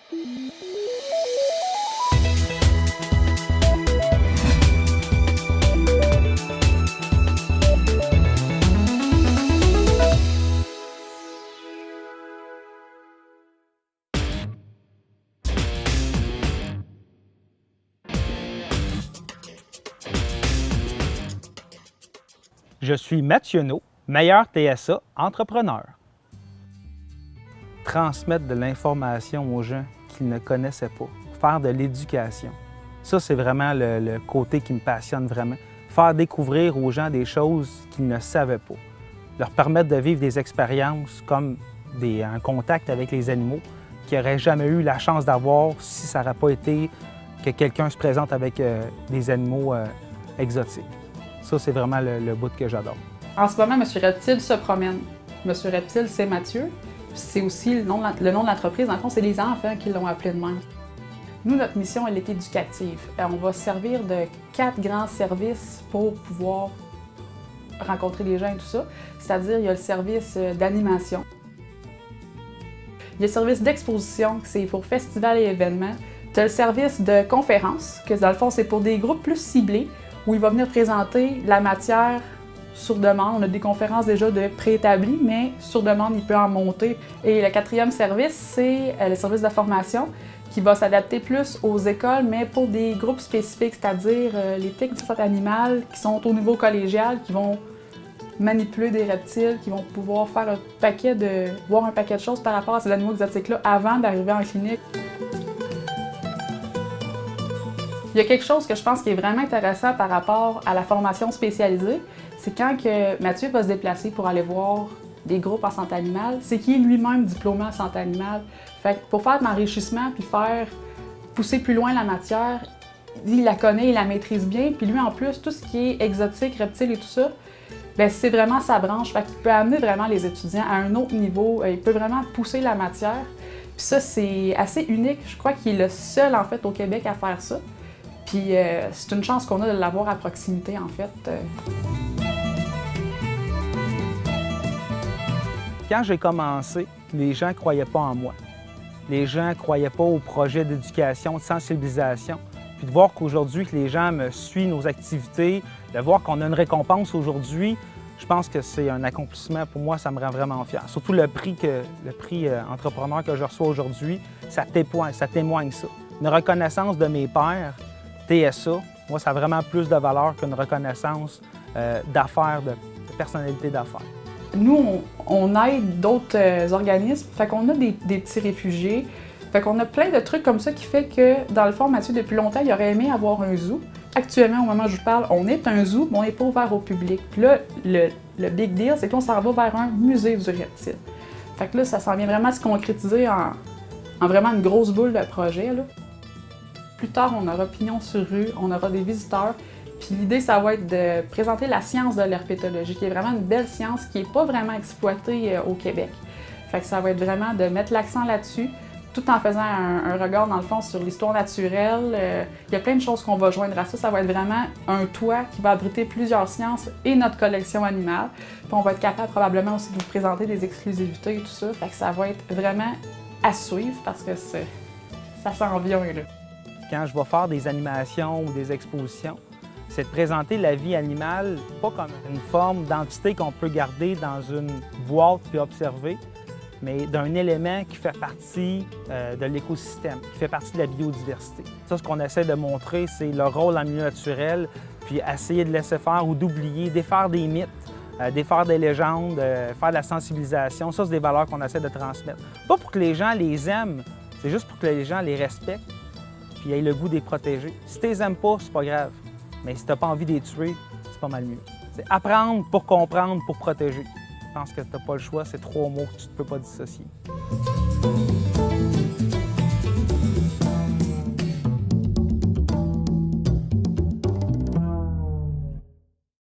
Je suis Mathieu Naud, meilleur TSA entrepreneur. Transmettre de l'information aux gens qu'ils ne connaissaient pas, faire de l'éducation. Ça, c'est vraiment le côté qui me passionne vraiment. Faire découvrir aux gens des choses qu'ils ne savaient pas. Leur permettre de vivre des expériences comme un contact avec les animaux qu'ils n'auraient jamais eu la chance d'avoir si ça n'aurait pas été que quelqu'un se présente avec des animaux exotiques. Ça, c'est vraiment le bout que j'adore. En ce moment, Monsieur Reptile se promène. Monsieur Reptile, c'est Mathieu. C'est aussi le nom de l'entreprise. Dans le fond, c'est les enfants qui l'ont appelé de même. Nous, notre mission, elle est éducative. On va servir de 4 grands services pour pouvoir rencontrer les gens et tout ça. C'est-à-dire, il y a le service d'animation. Il y a le service d'exposition, c'est pour festivals et événements. Tu as le service de conférence, que dans le fond, c'est pour des groupes plus ciblés, où il va venir présenter la matière sur demande. On a des conférences déjà de préétablies, mais sur demande, il peut en monter. Et le 4e service, c'est le service de formation qui va s'adapter plus aux écoles, mais pour des groupes spécifiques, c'est-à-dire les techniciens animales qui sont au niveau collégial, qui vont manipuler des reptiles, qui vont pouvoir faire voir un paquet de choses par rapport à ces animaux exotiques-là avant d'arriver en clinique. Il y a quelque chose que je pense qui est vraiment intéressant par rapport à la formation spécialisée, c'est quand que Mathieu va se déplacer pour aller voir des groupes en santé animale, c'est qu'il est lui-même diplômé en santé animale. Fait que pour faire de l'enrichissement puis faire pousser plus loin la matière, il la connaît, il la maîtrise bien, puis lui en plus, tout ce qui est exotique, reptile et tout ça, bien, c'est vraiment sa branche. Fait qu'il peut amener vraiment les étudiants à un autre niveau, il peut vraiment pousser la matière. Puis ça, c'est assez unique. Je crois qu'il est le seul en fait au Québec à faire ça. Puis c'est une chance qu'on a de l'avoir à proximité, en fait. Quand j'ai commencé, les gens ne croyaient pas en moi. Les gens ne croyaient pas au projet d'éducation, de sensibilisation. Puis de voir qu'aujourd'hui, que les gens me suivent nos activités, de voir qu'on a une récompense aujourd'hui, je pense que c'est un accomplissement. Pour moi, ça me rend vraiment fier. Surtout le prix entrepreneur que je reçois aujourd'hui, ça témoigne ça. Une reconnaissance de mes pairs, TSA, moi, ça a vraiment plus de valeur qu'une reconnaissance d'affaires, de personnalité d'affaires. Nous, on aide d'autres organismes, fait qu'on a des petits réfugiés, fait qu'on a plein de trucs comme ça qui fait que, dans le fond, Mathieu, depuis longtemps, il aurait aimé avoir un zoo. Actuellement, au moment où je vous parle, on est un zoo, mais on n'est pas ouvert au public. Puis là, le big deal, c'est qu'on s'en va vers un musée du reptile. Fait que là, ça s'en vient vraiment à se concrétiser en vraiment une grosse boule de projet, là. Plus tard, on aura pignon sur rue, on aura des visiteurs. Puis l'idée, ça va être de présenter la science de l'herpétologie, qui est vraiment une belle science qui n'est pas vraiment exploitée au Québec. Fait que ça va être vraiment de mettre l'accent là-dessus, tout en faisant un regard, dans le fond, sur l'histoire naturelle. Il y a plein de choses qu'on va joindre à ça. Ça va être vraiment un toit qui va abriter plusieurs sciences et notre collection animale. Puis on va être capable probablement aussi de vous présenter des exclusivités et tout ça. Fait que ça va être vraiment à suivre parce que ça s'en vient, là. Quand je vais faire des animations ou des expositions, c'est de présenter la vie animale pas comme une forme d'entité qu'on peut garder dans une boîte puis observer, mais d'un élément qui fait partie de l'écosystème, qui fait partie de la biodiversité. Ça, ce qu'on essaie de montrer, c'est le rôle en milieu naturel, puis essayer de laisser faire ou d'oublier, défaire des mythes, défaire des légendes, faire de la sensibilisation. Ça, c'est des valeurs qu'on essaie de transmettre. Pas pour que les gens les aiment, c'est juste pour que les gens les respectent puis aient le goût de les protéger. Si tu les aimes pas, c'est pas grave. Mais si tu n'as pas envie de les tuer, c'est pas mal mieux. C'est apprendre pour comprendre, pour protéger. Je pense que tu n'as pas le choix, c'est 3 mots que tu ne peux pas dissocier.